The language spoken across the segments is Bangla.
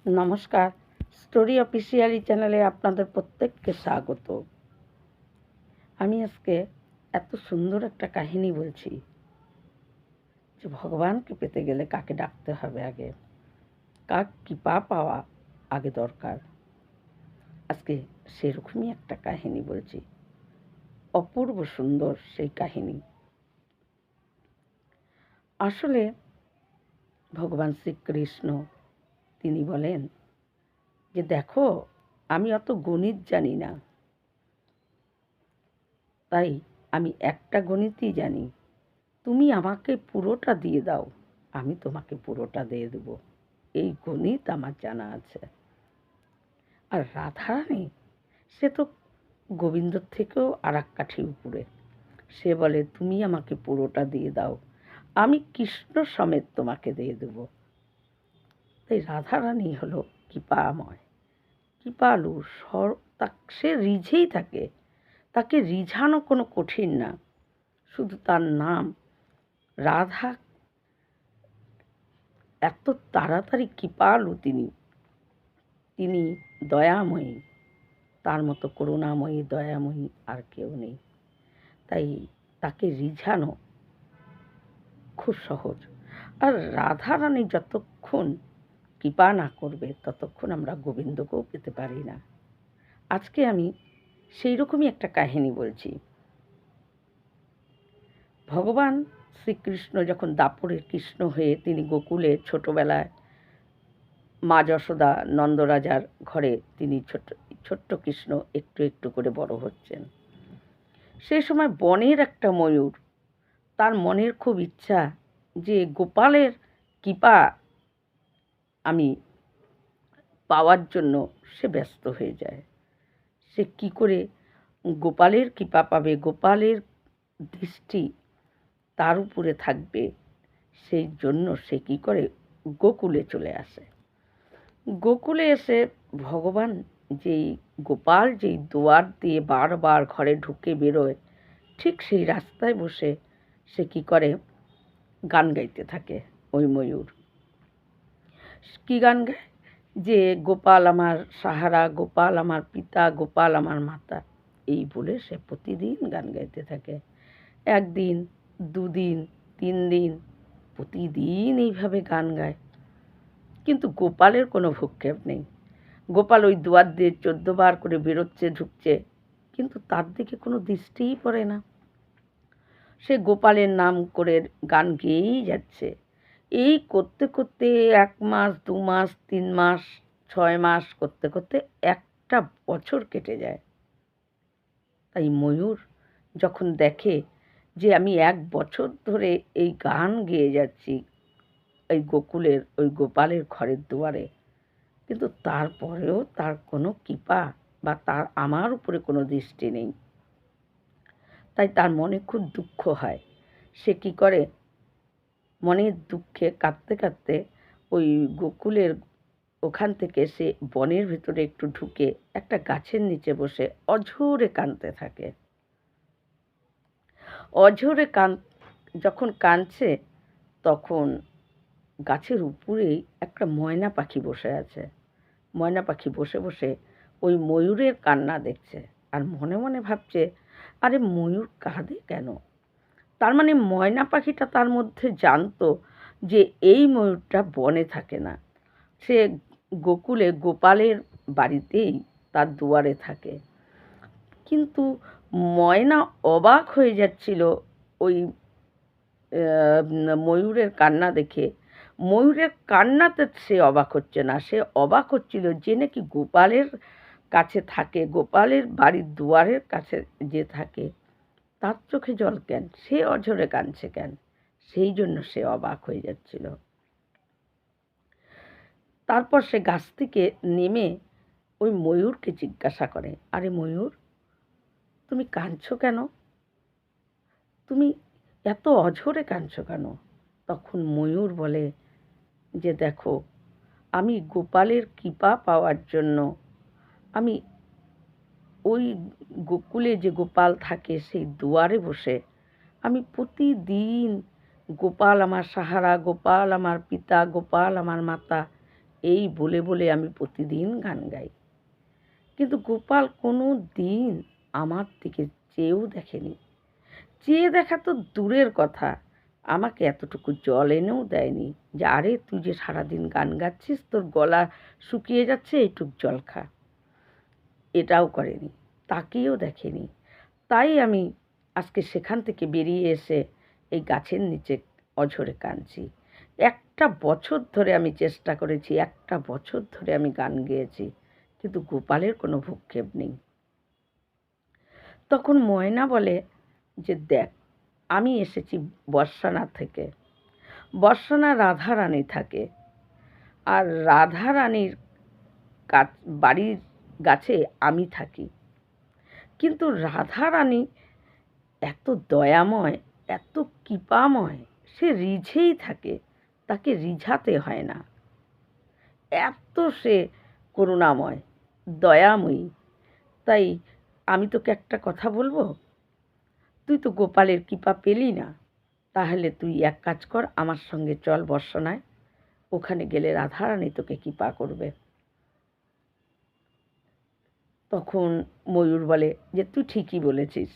নমস্কার, স্টোরি অফিসিয়ালি চ্যানেলে আপনাদের প্রত্যেককে স্বাগত। আমি আজকে এত সুন্দর একটা কাহিনী বলছি যে ভগবানকে পেতে গেলে কাকে ডাকতে হবে আগে, কার কৃপা পাওয়া আগে দরকার। আজকে সেরকমই একটা কাহিনী বলছি, অপূর্ব সুন্দর সেই কাহিনী। আসলে ভগবান শ্রীকৃষ্ণ তিনি বলেন যে দেখো, আমি অত গণিত জানি না, তাই আমি একটা গণিতই জানি, তুমি আমাকে পুরোটা দিয়ে দাও, আমি তোমাকে পুরোটা দিয়ে দেব, এই গণিত আমার জানা আছে। আর রাধারানী সে তো গোবিন্দর থেকেও আর এক কাঠি উপরে। সে বলে তুমি আমাকে পুরোটা দিয়ে দাও, আমি কৃষ্ণ সমেত তোমাকে দিয়ে দেব। তাই রাধারানী হলো কৃপাময়, কৃপালু। সে রিঝেই থাকে, তাকে রিঝানো কোনো কঠিন না। শুধু তার নাম রাধা, এত তাড়াতাড়ি কৃপালু তিনি দয়াময়ী, তার মতো করুণাময়ী দয়াময়ী আর কেউ নেই। তাই তাকে রিঝানো খুব সহজ। আর রাধারানী যতক্ষণ কৃপা না করবে ততক্ষণ আমরা গোবিন্দকেও পেতে পারি না। আজকে আমি সেই রকমই একটা কাহিনী বলছি। ভগবান শ্রীকৃষ্ণ যখন দাপরে কৃষ্ণ হয়ে তিনি গোকুলে ছোটবেলায় মা যশোদা নন্দরাজার ঘরে তিনি ছোট্ট কৃষ্ণ একটু একটু করে বড় হচ্ছেন। সেই সময় বনের একটা ময়ূর, তার মনের খুব ইচ্ছা যে গোপালের কৃপা আমি পাওয়ার জন্য সে ব্যস্ত হয়ে যায়। সে কি করে গোপালের কৃপা পাবে, গোপালের দৃষ্টি তার উপরে থাকবে, সেই জন্য সে কি করে গোকুলে চলে আসে। গোকুলে এসে ভগবান যেই গোপাল যেই দুয়ার দিয়ে বারবার ঘরে ঢুকে বেরোয়, ঠিক সেই রাস্তায় বসে সে কি করে গান গাইতে থাকে। ওই ময়ূর কি গান গায় যে গোপাল আমার সাহারা, গোপাল আমার পিতা, গোপাল আমার মাতা, এই বলে সে প্রতিদিন গান গাইতে থাকে। একদিন, দুদিন, 3 দিন প্রতিদিন এইভাবে গান গায়, কিন্তু গোপালের কোনো ভ্রুক্ষেপ নেই। গোপাল ওই দুয়ার দিয়ে 14 বার করে বেরোচ্ছে ঢুকছে, কিন্তু তার দিকে কোনো দৃষ্টিই পড়ে না। সে গোপালের নাম করে গান গেয়েই যাচ্ছে। এই করতে করতে 1 মাস, 2 মাস, 3 মাস, 6 মাস করতে করতে একটা বছর কেটে যায়। তাই ময়ূর যখন দেখে যে আমি 1 বছর ধরে এই গান গেয়ে যাচ্ছি এই গোকুলের ওই গোপালের ঘরের দুয়ারে, কিন্তু তারপরেও তার কোনো কৃপা বা তার আমার উপরে কোনো দৃষ্টি নেই, তাই তার মনে খুব দুঃখ হয়। সে কি করে মনের দুঃখে কাঁদতে কাঁদতে ওই গোকুলের ওখান থেকে সে বনের ভিতরে একটু ঢুকে একটা গাছের নিচে বসে অঝোরে কাঁদতে থাকে। অঝোরে যখন কাঁদছে তখন গাছের উপরেই একটা ময়না পাখি বসে আছে। ময়না পাখি বসে বসে ওই ময়ূরের কান্না দেখছে আর মনে মনে ভাবছে, আরে ময়ূর কাঁদে কেন? তার মানে ময়না পাখিটা তার মধ্যে জানতো যে এই ময়ূরটা বনে থাকে না, সে গোকুলে গোপালের বাড়িতেই তার দুয়ারে থাকে। কিন্তু ময়না অবাক হয়ে যাচ্ছিল ওই ময়ূরের কান্না দেখে। ময়ূরের কান্নাতে সে অবাক হচ্ছে না, সে অবাক হচ্ছিল যে নাকি গোপালের কাছে থাকে, গোপালের বাড়ির দুয়ারের কাছে যে থাকে, তার চোখে জল কেন, সে অঝরে কাঁদছে কেন, সেই জন্য সে অবাক হয়ে যাচ্ছিল। তারপর সে গাছ থেকে নেমে ওই ময়ূরকে জিজ্ঞাসা করে, আরে ময়ূর, তুমি কাঁদছো কেন? তুমি এত অঝরে কাঁদছো কেন? তখন ময়ূর বলে যে দেখো, আমি গোপালের কৃপা পাওয়ার জন্য আমি ওই গোকুলে যে গোপাল থাকে সেই দুয়ারে বসে আমি প্রতিদিন গোপাল আমার সাহারা, গোপাল আমার পিতা, গোপাল আমার মাতা, এই বলে বলে আমি প্রতিদিন গান গাই। কিন্তু গোপাল কোনো দিন আমার দিকে চেয়েও দেখেনি। চেয়ে দেখা তো দূরের কথা, আমাকে এতটুকু জল এনেও দেয়নি যে আরে তুই যে সারাদিন গান গাচ্ছিস, তোর গলা শুকিয়ে যাচ্ছে, এইটুক জল খা। এটাও করেনি, তাকিয়েও দেখেনি। তাই আমি আজকে সেখান থেকে বেরিয়ে এসে এই গাছের নিচে অঝরে কাঁদছি। একটা বছর ধরে আমি চেষ্টা করেছি, একটা বছর ধরে আমি গান গেয়েছি, কিন্তু গোপালের কোনো ভ্রুক্ষেপ নেই। তখন ময়না বলে যে দেখ, আমি এসেছি বর্ষানা থেকে। বর্ষানা রাধারানী থাকে, আর রাধারানীর বাড়ির গাছে আমি থাকি। কিন্তু রাধারানী এত দয়াময়, এত কৃপাময়, সে রিঝেই থাকে, তাকে রিঝাতে হয় না। এত সে করুণাময়, দয়াময়ী। তাই আমি তোকে একটা কথা বলবো, তুই তো গোপালের কৃপা পেলি না, তাহলে তুই এক কাজ কর, আমার সঙ্গে চল বর্ষানায়, ওখানে গেলে রাধারানী তোকে কৃপা করবে। তখন ময়ূর বলে যে তুই ঠিকই বলেছিস।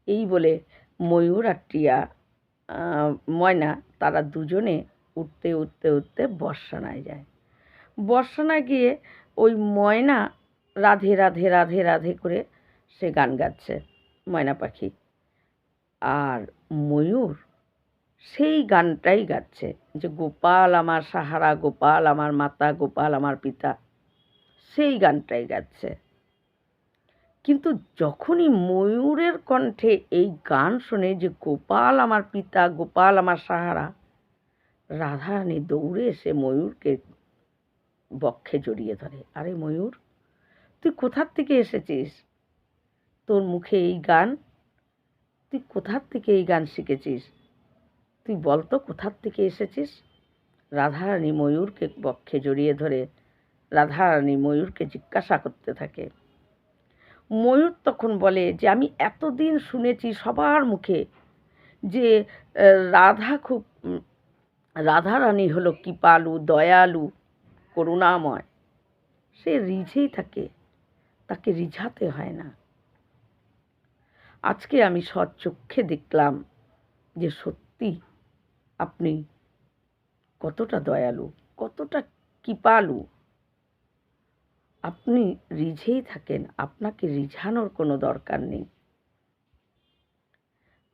এই বলে ময়ূর আর টিয়া, ময়না, তারা দুজনে উঠতে উঠতে উঠতে বর্ষানায় যায়। বর্ষানায় গিয়ে ওই ময়না রাধে রাধে রাধে রাধে করে সে গান গাচ্ছে, ময়না পাখি। আর ময়ূর সেই গানটাই গাচ্ছে যে গোপাল আমার সাহারা, গোপাল আমার মাতা, গোপাল আমার পিতা, সেই গানটাই গাচ্ছে। কিন্তু যখনই ময়ূরের কণ্ঠে এই গান শোনে যে গোপাল আমার পিতা, গোপাল আমার সাহারা, রাধারানী দৌড়ে এসে ময়ূরকে বক্ষে জড়িয়ে ধরে। আরে ময়ূর, তুই কোথার থেকে এসেছিস? তোর মুখে এই গান, তুই কোথার থেকে এই গান শিখেছিস? তুই বলতো কোথার থেকে এসেছিস? রাধারানী ময়ূরকে বক্ষে জড়িয়ে ধরে রাধারানী ময়ূরকে জিজ্ঞাসা করতে থাকে। ময়ূর তখন বলে যে আমি এতদিন শুনেছি সবার মুখে যে রাধারানী হলো কৃপালু, দয়ালু, করুণাময়। সে রিঝেই থাকে, তাকে রিঝাতে হয় না। আজকে আমি সচক্ষে দেখলাম যে সত্যি আপনি কতটা দয়ালু, কতটা কৃপালু। আপনি রিঝেই থাকেন, আপনাকে রিঝানোর কোনো দরকার নেই।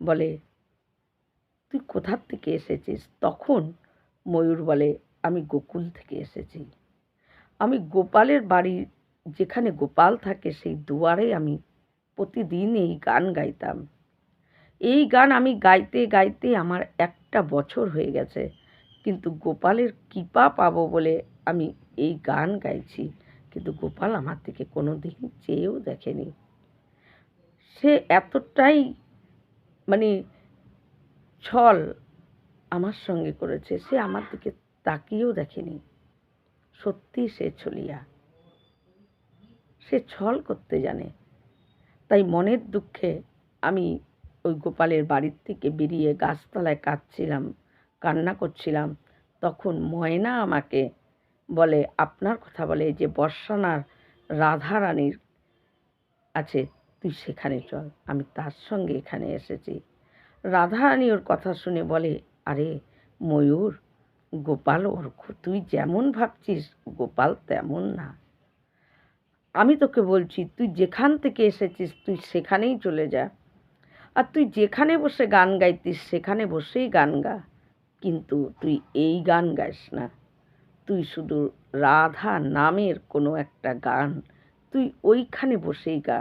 বলে তুই কোথার থেকে এসেছিস? তখন ময়ূর বলে আমি গোকুল থেকে এসেছি। আমি গোপালের বাড়ি, যেখানে গোপাল থাকে সেই দুয়ারে আমি প্রতিদিন এই গান গাইতাম। এই গান আমি গাইতে গাইতে আমার একটা বছর হয়ে গেছে, কিন্তু গোপালের কৃপা পাবো বলে আমি এই গান গাইছি। কিন্তু গোপাল আমার দিকে কোনো দিন চেয়েও দেখেনি। সে এতটাই মানে ছল আমার সঙ্গে করেছে, সে আমার দিকে তাকিয়েও দেখেনি। সত্যি সে ছলিয়া, সে ছল করতে জানে। তাই মনের দুঃখে আমি ওই গোপালের বাড়ির থেকে বেরিয়ে গাছতলায় কান্না করছিলাম। তখন ময়না আমাকে বলে, আপনার কথা বলে যে বর্ষানার রাধারানীর আছে, তুই সেখানে চল। আমি তার সঙ্গে এখানে এসেছি। রাধারানী ওর কথা শুনে বলে, আরে ময়ূর, গোপাল ওর, তুই যেমন ভাবছিস গোপাল তেমন না। আমি তোকে বলছি তুই যেখান থেকে এসেছিস তুই সেখানেই চলে যা, আর তুই যেখানে বসে গান গাইতিস সেখানে বসেই গান গা, কিন্তু তুই এই গান গাইস না। তুই শুধু রাধা নামের কোনো একটা গান তুই ওইখানে বসেই গা।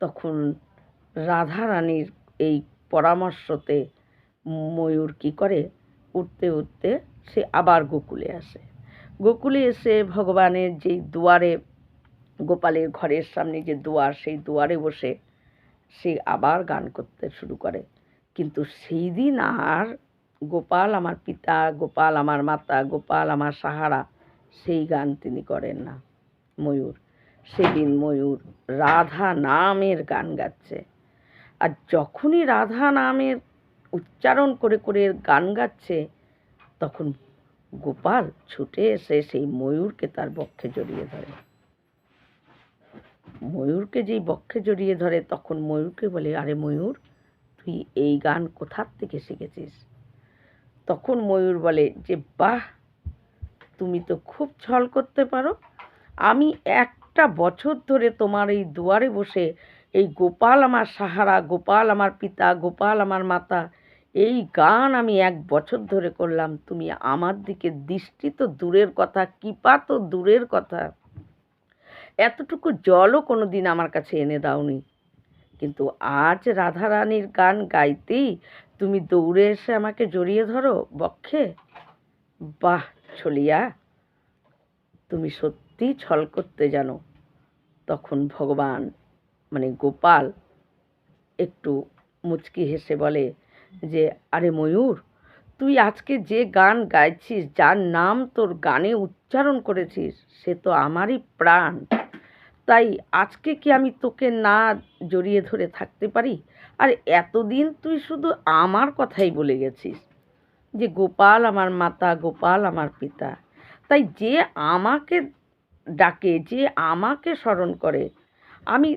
তখন রাধারানীর এই পরামর্শতে ময়ূর কী করে, উঠতে উঠতে সে আবার গোকুলে আসে। গোকুলে এসে ভগবানের যেই দুয়ারে, গোপালের ঘরের সামনে যে দুয়ার, সেই দুয়ারে বসে সে আবার গান করতে শুরু করে। কিন্তু সেই দিন আর গোপাল আমার পিতা, গোপাল আমার মাতা, গোপাল আমার সাহারা, সেই গান তিনি করেন না ময়ূর। সেদিন ময়ূর রাধা নামের গান গাচ্ছে। আর যখনই রাধা নামের উচ্চারণ করে করে গান গাচ্ছে, তখন গোপাল ছুটে এসে সেই ময়ূরকে তার বক্ষে জড়িয়ে ধরে। ময়ূরকে যেই বক্ষে জড়িয়ে ধরে তখন ময়ূরকে বলে, আরে ময়ূর, তুই এই গান কোথার থেকে শিখেছিস? তখন ময়ূর বলে যে, বাহ, তুমি তো খুব ছল করতে পারো। আমি একটা বছর ধরে তোমার এই দুয়ারে বসে এই গোপাল আমার সাহারা, গোপাল আমার পিতা, গোপাল আমার মাতা, এই গান আমি 1 বছর ধরে করলাম। তুমি আমার দিকে দৃষ্টি তো দূরের কথা, কৃপা তো দূরের কথা, এতটুকু জলও কোনোদিন আমার কাছে এনে দাওনি। কিন্তু আজ রাধারানীর গান গাইতেই তুমি দৌড়ে এসে আমাকে জড়িয়ে ধরো বক্ষে। বাহ ছলিয়া, তুমি সত্যিই ছল করতে জানো। তখন ভগবান মানে গোপাল একটু মুচকি হেসে বলে যে, আরে ময়ূর, তুই আজকে যে গান গাইছিস, যার নাম তোর গানে উচ্চারণ করেছিস, সে তো আমারই প্রাণ। তাই আজকে কি আমি তোকে না জড়িয়ে ধরে থাকতে পারি? আর এতদিন তুই শুধু আমার কথাই বলে গেছিস যে গোপাল আমার মাতা, গোপাল আমার পিতা। তাই যে আমাকে ডাকে, যে আমাকে স্মরণ করে, আমি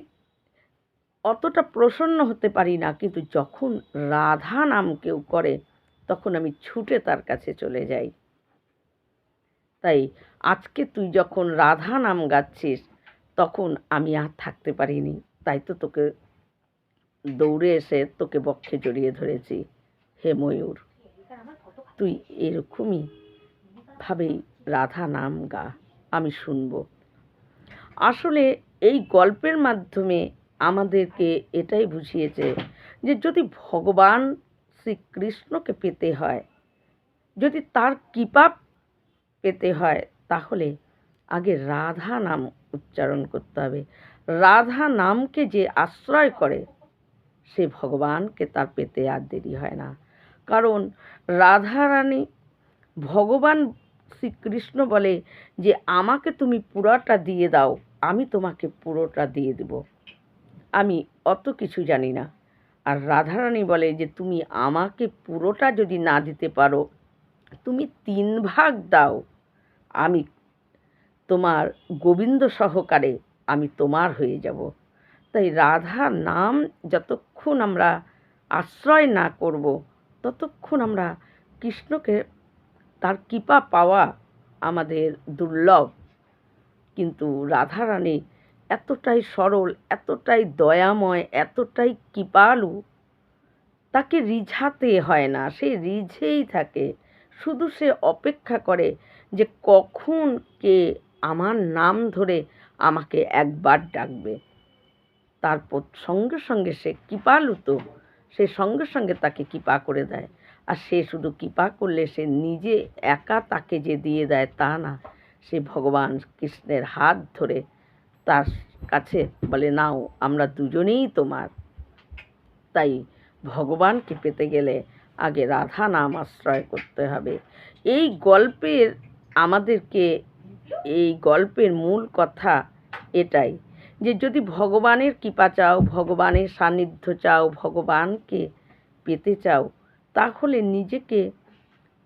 অতটা প্রসন্ন হতে পারি না, কিন্তু যখন রাধা নাম কেউ করে তখন আমি ছুটে তার কাছে চলে যাই। তাই আজকে তুই যখন রাধা নাম গাচ্ছিস তখন আমি আর থাকতে পারিনি, তাই তো তোকে দৌড়ে এসে তোকে বক্ষে জড়িয়ে ধরেছি। হে ময়ূর, তুই এরকমই ভাবেই রাধা নাম গা, আমি শুনব। আসলে এই গল্পের মাধ্যমে আমাদেরকে এটাই বুঝিয়েছে যে যদি ভগবান শ্রীকৃষ্ণকে পেতে হয়, যদি তার কৃপা পেতে হয়, তাহলে আগে রাধা নাম উচ্চারণ করতে হবে। রাধা নামকে যে আশ্রয় করে সে ভগবানকে তার পেতে আর দেরি হয় না। কারণ রাধারানী, ভগবান শ্রীকৃষ্ণ বলে যে আমাকে তুমি পুরোটা দিয়ে দাও, আমি তোমাকে পুরোটা দিয়ে দেব, আমি অত কিছু জানি না। আর রাধারানী বলে যে তুমি আমাকে পুরোটা যদি না দিতে পারো, তুমি 3 ভাগ দাও, আমি তোমার গোবিন্দ সহকারে আমি তোমার হয়ে যাব। তাই রাধা নাম যতক্ষণ আমরা আশ্রয় না করব, ততক্ষণ আমরা কৃষ্ণকে তার কৃপা পাওয়া আমাদের দুর্লভ। কিন্তু রাধারানী এতটাই সরল, এতটাই দয়াময়, এতটাই কৃপালু, তাকে রিঝাতে হয় না, সে রিঝেই থাকে। শুধু সে অপেক্ষা করে যে কখন কে আমার নাম ধরে আমাকে একবার ডাকবে। তারপর সঙ্গে সঙ্গে সে কৃপালু, তো সে সঙ্গে সঙ্গে তাকে কৃপা করে দেয়। আর সে শুধু কৃপা করলে সে নিজে একা তাকে যে দিয়ে দেয় তা না, সে ভগবান কৃষ্ণের হাত ধরে তার কাছে বলে, নাও আমরা দুজনেই তোমার। তাই ভগবানকে পেতে গেলে আগে রাধা নাম আশ্রয় করতে হবে। এই গল্পের আমাদেরকে, এই গল্পের মূল কথা এটাই যে যদি ভগবানের কৃপা চাও, ভগবানের সান্নিধ্য চাও, ভগবানকে পেতে চাও, তাহলে নিজেকে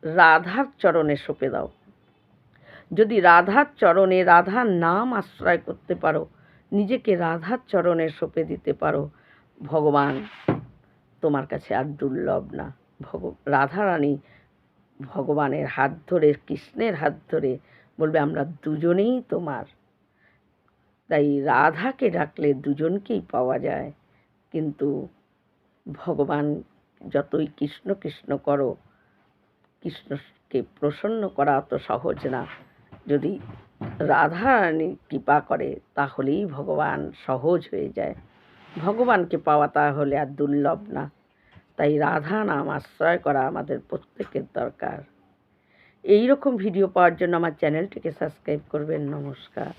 রাধার চরণে সঁপে দাও। যদি রাধার চরণে, রাধার নাম আশ্রয় করতে পারো, নিজেকে রাধার চরণে সঁপে দিতে পারো, ভগবান তোমার কাছে আর দুর্লভ না। রাধারানী ভগবানের হাত ধরে, কৃষ্ণের হাত ধরে বলবে আমরা দুজনেই তোমার। তাই রাধাকে ডাকলে দুজনকেই পাওয়া যায়। কিন্তু ভগবান যতই কৃষ্ণ কৃষ্ণ করো, কৃষ্ণকে প্রসন্ন করা অত সহজ না। যদি রাধারানী কৃপা করে তাহলেই ভগবান সহজ হয়ে যায়। ভগবানকে পাওয়া তাহলে আর দুর্লভ না। তাই রাধা নাম আশ্রয় করা আমাদের প্রত্যেকের দরকার। এই রকম ভিডিও পাওয়ার জন্য আমার চ্যানেলটিকে সাবস্ক্রাইব করবেন। নমস্কার।